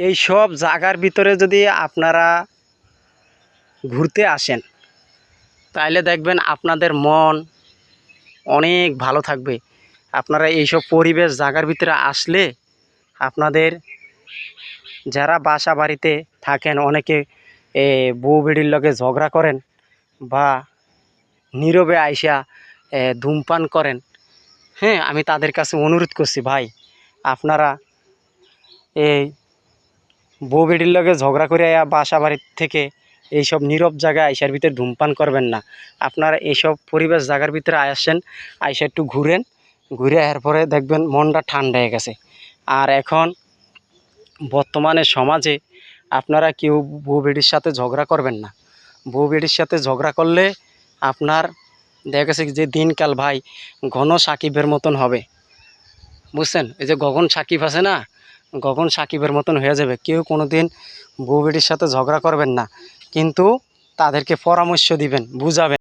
এই সব জায়গার ভিতরে যদি আপনারা ঘুরতে আসেন তাহলে দেখবেন আপনাদের মন অনেক ভালো থাকবে। আপনারা এইসব পরিবেশ জায়গার ভিতরে আসলে আপনাদের যারা বাসা বাড়িতে থাকেন, অনেকে বউ বেডির লগে ঝগড়া করেন বা নীরবে আইসা ধূমপান করেন, হ্যাঁ, আমি তাদের কাছে অনুরোধ করছি, ভাই আপনারা এই বউ বেডির লগে ঝগড়া করে বাসা বাড়ির থেকে এইসব নীরব জায়গায় আইসার ভিতরে ধূমপান করবেন না। আপনারা এইসব পরিবেশ জায়গার ভিতরে আসেন, আইসা একটু ঘুরেন, ঘুরে আসার পরে দেখবেন মনটা ঠান্ডা হয়ে গেছে। আর এখন বর্তমানে সমাজে আপনারা কেউ বউ বেডির সাথে ঝগড়া করবেন না। বউ বেডির সাথে ঝগড়া করলে আপনার দেখা গেছে যে দিনকাল ভাই ঘন সাকিবের মতন হবে, বুঝছেন? এই যে গগন সাকিব আছে না, গগন সাকিবের মতন হয়ে যাবে। কেউ কোনো দিন বউ বেটির সাথে ঝগড়া করবেন না, কিন্তু তাদেরকে পরামর্শ দিবেন, বুঝাবেন।